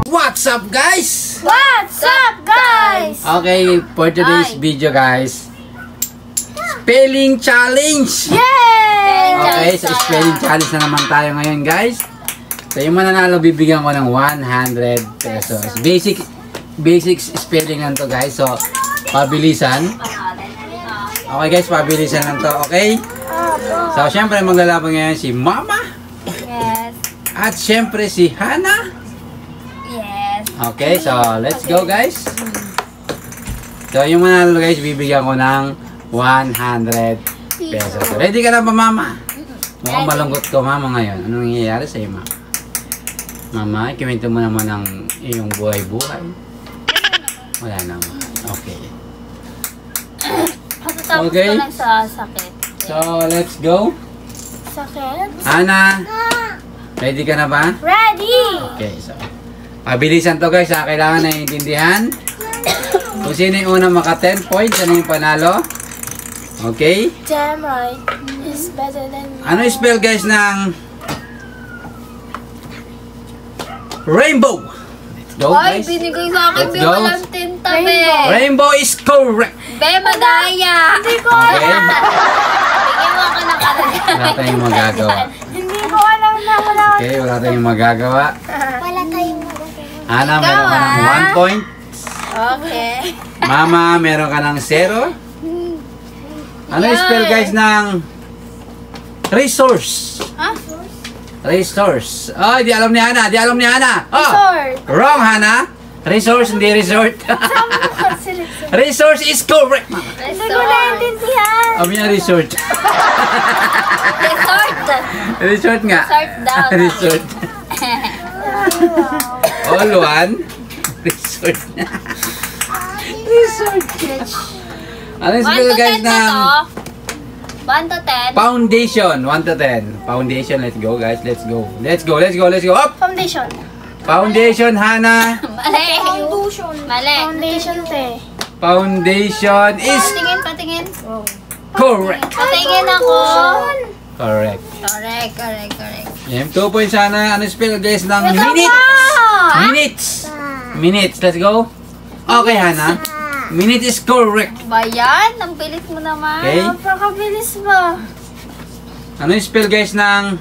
What's up, guys? What's up, guys? Okay, for today's video, guys, spelling challenge. Yay! Okay, so spelling challenge na naman tayo ngayon, guys. So yung mananalo, bibigyan ko ng 100 pesos. Basic spelling lang to, guys. So, pabilisan. Okay, guys, pabilisan lang to, okay? So, syempre, maglalaban ngayon si Mama. Yes. At syempre, si Hana. Yes. Okay, so let's go, guys. So yung manalo, guys, bibigyan ko ng 100 pesos. Ready ka na ba, Mama? Mukhang malungkot ko, Mama, ngayon. Anong nangyayari sa'yo, Mama? Mama, ikiwento mo naman ang iyong buhay-buhay. Wala naman. Okay. Patatapos Okay. ko lang sa sakit. So let's go. Sakit? Hana, ready ka na ba? Ready! Okay, so pabilisan to, guys, ha? Kailangan naiintindihan. Kung sino yung unang maka 10 points, ano yung panalo? Okay? Damn right. Is better than me. Ano yung spell, guys, ng rainbow? Let's go, Ay, guys. binigay sa akin. Let's Be, go. walang tinta, be. Rainbow is correct. Be, madaya. Hindi ko Okay? Bigyan mo ako ng kalagay. Wala tayong magagawa. Hindi ko alam na wala. Okay, wala tayong magagawa. Wala tayong magagawa. Ana, meron ka ng 1 point. Okay. Mama, meron ka ng 0. Ano yung spell, guys, ng resource? Ha? Resource. Oh, di alam ni Hana. Di alam ni Hana. Oh, Resort. wrong, Hana. Resource, hindi resort. Resource is correct, Mama. Hindi ko naintindihan. Sabi niya resort. Resort. Resort nga. Resort daw. Resort. All one. Resort. Resort. Ano yung 1 spell, to 10 guys, na ng to. 1 to 10. foundation? 1 to 10. Foundation, let's go, guys. Let's go. Let's go, let's go, let's go. Up! Foundation. Foundation, Hana. Mali. Foundation. Mali. Foundation, te. Foundation is Patingin. correct. Patingin ako. Correct. Correct. Yan, 2 points, Hana. Ano yung spell, guys, ng Ikaw minutes? pa! Minutes. Minutes, let's go. Okay, Hana. Minute is correct. Ba yan? Ang bilis mo naman. Okay. Napakabilis ba? Ano yung spell, guys, ng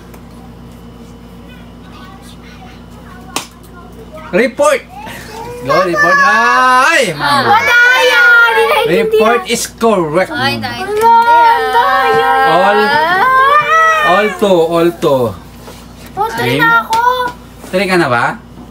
report? Go, report. Ay, Mama. Madaya! Report is correct. Ay, Mama. Madaya! All two. Try na ako. 3 ka na ba?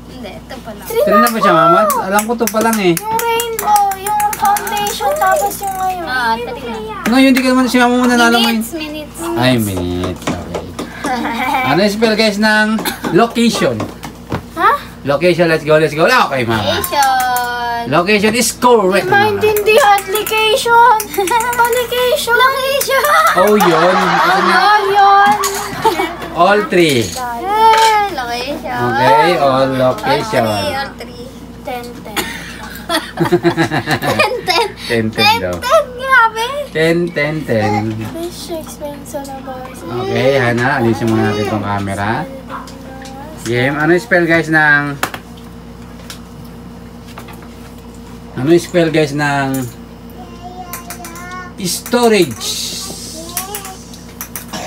Hindi, ito pala. 3 na ba siya, Mama? Alam ko 2 pa lang eh. Yung rainbow, yung foundation, tapos yung ngayon. Ah, tali na. Ngayon, hindi ka naman si Mama mo nanalo mo yun. Minutes. Ay, minutes. Okay. Ano yung spell, guys, ng location? Ha? Location, let's go. Okay, Mama. Location. Location is correct, Mama. Maintindihan. Location. Location. Oh, yun. Yun. All 3. Location. Okay, all location. All 3. 10. 10 daw. Grabe. 10. Fish expensive na boys. Okay, Hana, alisin muna natin itong camera. Game, ano yung spell, guys, ng storage?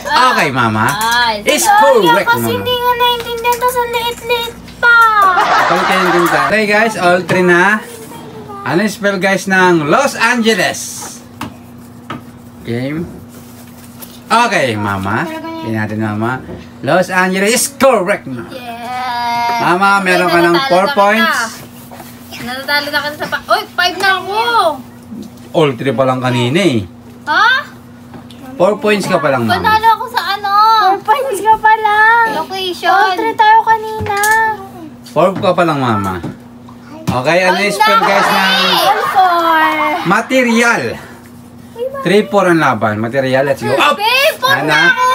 Okay, Mama. Is correct, Kasi Mama. hindi nga naintindihan to sa liit-liit pa. Kapag kayo ng tinta. Okay, guys, all 3 na. Ano yung spell, guys, ng Los Angeles? Game. Okay, Mama. Tingnan natin, Mama. Los Angeles is correct, Mama. Yeah. Mama, meron ka ng 4 points. Natatalo na ka sa pa. Uy, 5 na ako. All 3 pa lang kanina eh. Ha? 4 points ka pa lang, Mama. Panalo ako sa ano? 4 points ka pa lang. Location. All 3 tayo kanina. 4 ka pa lang, Mama. Okay, ano yung spell, guys, ng All 4. material? 3-4 ang laban. Material, let's go. Up! Babe, 4 na ako.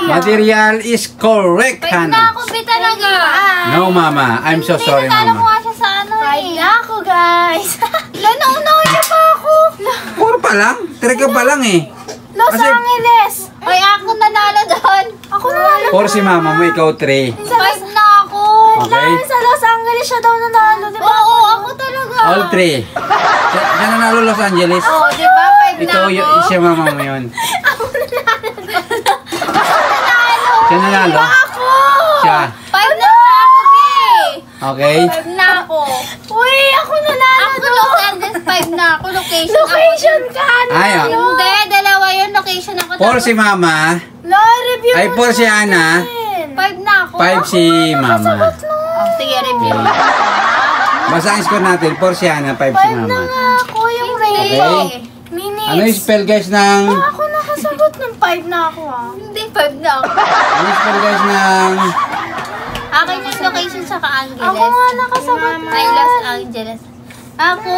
Material is correct, 5 na Hana. ako, be talaga. No, Mama. I'm so sorry, Natalo ko Mama. nga siya sa ano eh. 5 na ako, guys. Nauna niya pa ako. 4 pa lang? 3 ka pa lang eh. Los Kasi- Angeles. Ay, ako nanalo doon. Ako nanalo. 4 si mama mo, ikaw 3. 5 na ako. Okay. Sa Los Angeles siya daw nanalo, di ba? Oo, ako talaga. All 3. Siya nanalo Los Angeles. Oo, di ba? 5 na Ikaw, ako. siya mama mo yun. Ako nanalo. Siya nanalo. Ako. Siya. 5 na ako, eh. Okay. 5 na ako. Uy, ako nanalo. Ako Los Angeles, 5 na ako. Location ka. Ay, Hindi, dalawa yun. Location ako. 4 si mama. Review Ay, 4 si Ana. 5 na ako. 5 si mama. Oh, sige, review. Basta ang score natin, 4 si Ana, 5 si mama. Ako yung rainbow. Okay. Minutes. Ano yung spell guys ng... Ako nakasagot ng 5 na ako Hindi, 5 na ako. Ano yung spell guys ng... Akin yung location sa Angeles. Ako nga nakasagot na. Ay, Los Angeles. Ako.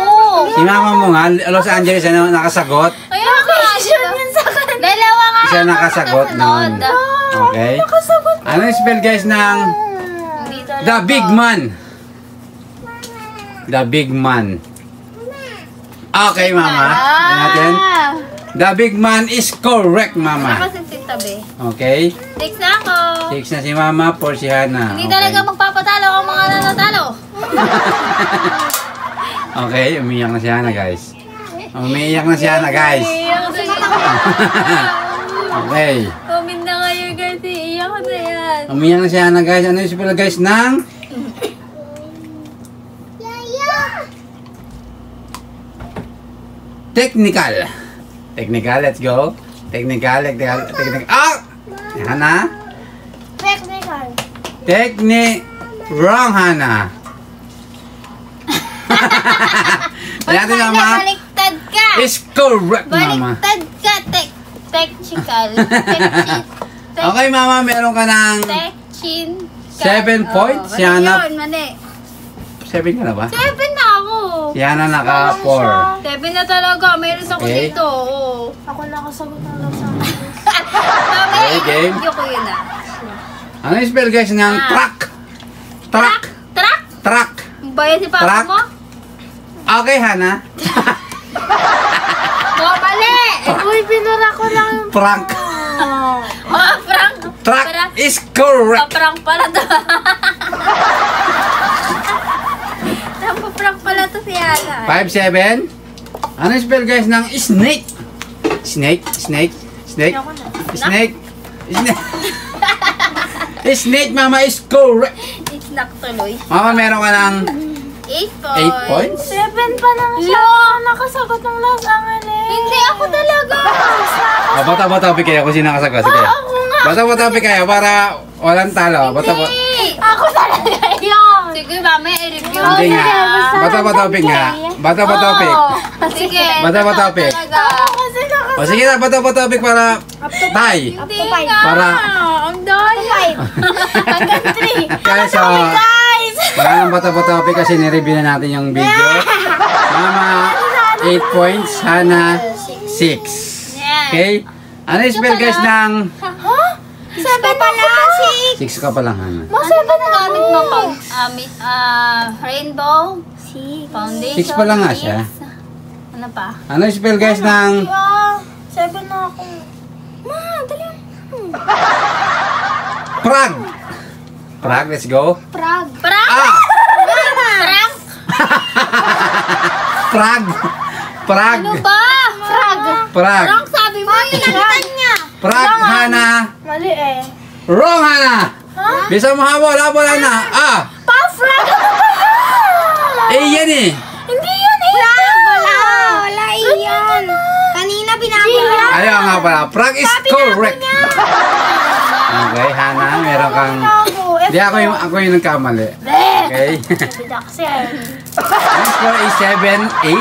Si mama mo nga, Los Angeles, ano, nakasagot? Ay, location yun sa kanila. Dalawa nga. Siya nakasagot noon. Okay. Ano yung spell guys ng... The Big Man. The Big Man. Okay, mama. Tignan natin. The Big Man is correct, mama. Ako si Tabi. Okay. 6 na ako. 6 na si mama, 4 si Hana. Hindi talaga magpapatalo ang mga nanatalo. Okay, umiyak na si Hana, guys. Umiyak na si Hana, guys. Okay. Comment na kayo guys, iiyak ko na yan. Umiyak na si Hana, guys. Ano yung spell guys ng... Technical. Technical, let's go. Technical. Ah! Hana? Technical. Wrong, Hana. Natin, mama. Baliktad ka. Is correct, mama. Baliktad ka. Technical. Okay, mama. Meron ka ng 7 points. Si Hana. Yun, mali. 7 ka na ba? 7 na ako. Si Hana naka 4. 7 na talaga. Meron ako Okay. dito. Oo. Ako nakasagot ng Los Angeles. Okay, game. Video ko yun ah. Ano yung spell guys ng truck? Truck. Truck? Bayan si papa Truck. mo? Okay, Hana. Oh, mali! Uy, binura ko lang yung Prank. Oh, prank. Truck Prank. is correct. Prank pala to. Prank pala to si Ana. 5-7. Ano yung spell guys ng snake? Snake. Snake, mama, is correct. It's not tuloy. Mama, meron ka ng 8 8 points. 7 pa lang siya. Nakasagot ng Los Angeles. Hindi ako talaga. Bata topic kayo kung sino nakasagot. Sige. Ako nga. Bata topic kayo para walang talo. Hindi. Ako talaga yun. Sige, mamaya i-review. Hindi nga. Bata topic nga. Bata topic. Sige. Bata topic. Kasi O sige na, bata topic para tay. Hindi nga. Para Ang dahil. Hanggang 3. Guys, so, Guys. wala nang bata topic kasi nireview na natin yung video. Mama, 8 points. Hana, 6. Okay? Ano yung spell guys ng... Ha? 7 pa lang. 6 ka pa lang, Hana. Mas 7 na gamit mo pang rainbow. Foundation. 6 pa lang nga siya. Ano pa? Ano yung spell guys ng... 7 na ako. Ma, dali. Prague. Prague, let's go. Prague. Prague? Ah! Prague? Prague. Prague. Ano ba? Prague. Prague. Prague sabi mo. Pinalitan niya. Prague, Hana. Mali eh. Wrong, Hana. Bisa mo habol, Hana. Ah! Pa-Prague ano ba yan? Eh, yan eh. Hindi yan eh. Wala iyan. Kanina binabala. Ayaw nga pala. Prague is correct. Okay, Hana, meron kang... Hindi, ako yung nagkamali. Okay. Ang score is 7-8.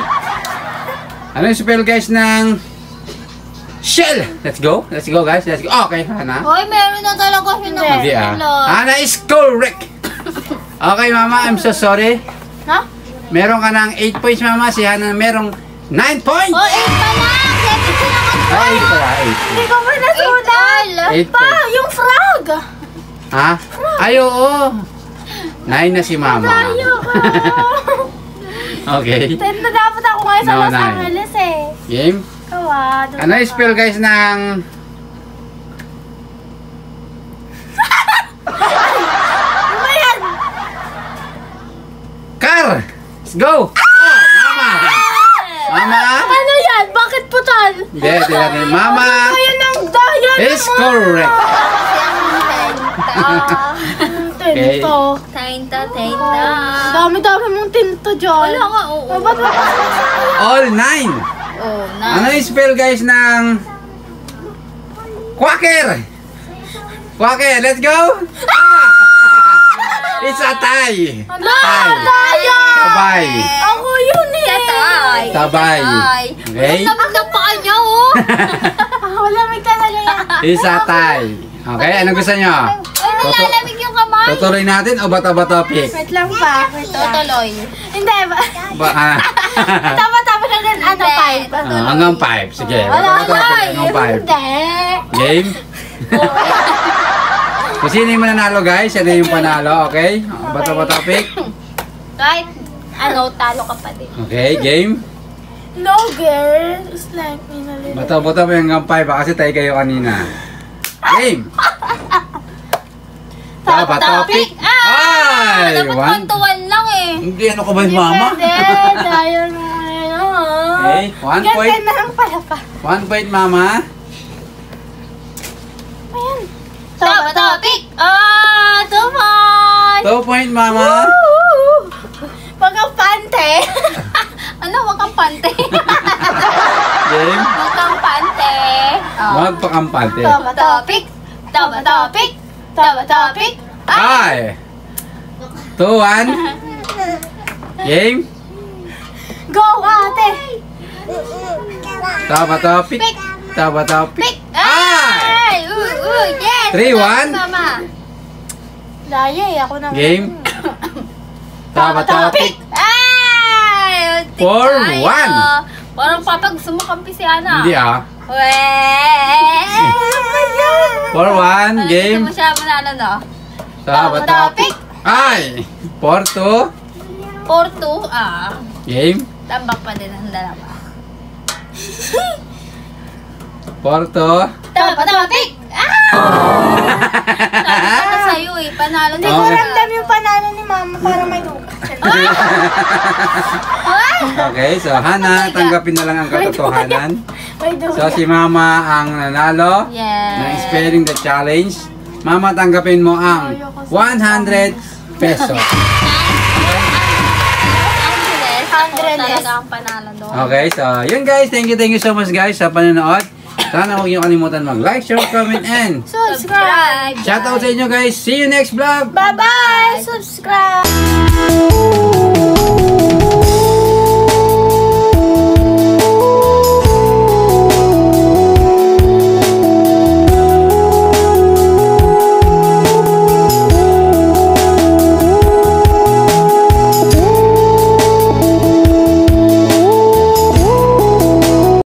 Ano yung spell guys ng... Shell! Let's go. Let's go guys. Let's go. Okay, Hana. Hoy, meron na talaga siya na. Hindi Hana is correct. Okay, mama. I'm so sorry. Ha? Meron ka ng 8 points, mama. Si Hana merong 9 points. Oh, 8 pa lang. 7 pa lang ako. Ah, 8 pala. 8. Hindi ko pa nasulat. 8 Pa, points. yung frog. Ha? Ay, oo. 9 na si mama. Ayoko. Okay. 10 na dapat ako ngayon sa No, Los 9. Angeles eh. Game? Kawa. Ano yung spell guys ng... Let's go! Oh, Mama! Mama! Ano yan? Bakit putal? Hindi, tingnan. Mama Ayan ang daya is correct. Tinto. Tinta. Dami-dami mong tinto dyan. Wala nga, oo. Ba't All 9. Oh, Ano yung spell guys ng Quaker? Quaker, let's go! Ah! It's a tie! Tie! Daya! Tabay! Ako yun eh! Tabay! Okay? Lamig ng paa niya, oh! Wala, may talaga yan. It's a tie! Okay, anong gusto nyo? Ay, nalalamig yung kamay. Tutuloy natin o bata-bata pick? Wait lang pa. Tutuloy. Hindi ba? Tama-tama na din. Ano, 5? Hanggang 5. Sige, Wala bata-bata pick hanggang 5. Hindi. Game? Kung sino yung mananalo guys, yan na yung panalo, okay? Bata-bata pick. Kahit ano, talo ka pa din. Okay, game? No, girl. It's like me na little. Bata-bata pick hanggang 5 kasi tayo kayo kanina. Game! Bata-bata pick! Ay! Dapat kwantuan lang eh. Hindi, ano ka ba yung mama? Hindi, dahil mo Okay, 1 point. Ganda na lang pala pa. 1 point mama. Ayan. Tama, pick! 2 points! 2 point mama. Wag kang pante. Ano, wag kang pante? Game? Wag kang pante. Wag pa kampante. Pick! Pick! Ay! 2-1. Game? Go, ate! Bata-bata pick. Bata-bata pick. Ay! Yes! 3-1. Mama! Daya eh, ako naman. Game? Bata-bata pick. Ay! 4-1. Parang papa, gusto mo kampi si Ana. Hindi ah. Weh! 4-1. Game? Gusto mo siya manalo, no? Bata-bata pick. Ay! 4-2. 4-2, Game? tambak pa din ang dalawa. 4-2. Tama, pick! Sabi ko sa'yo eh, panalo. Hindi ko ramdam yung panalo ni Mama para may dukat. Okay, so Hana, tanggapin na lang ang katotohanan. May dukat. So si Mama ang nanalo Yes. ng Spelling the Challenge. Mama, tanggapin mo ang 100 pesos. 100 talaga ang panalo doon. Okay, so yun guys. Thank you so much guys sa panonood. Sana huwag niyo kalimutan mag-like, share, comment, and Subscribe! shoutout sa inyo guys. See you next vlog! Bye-bye! Subscribe!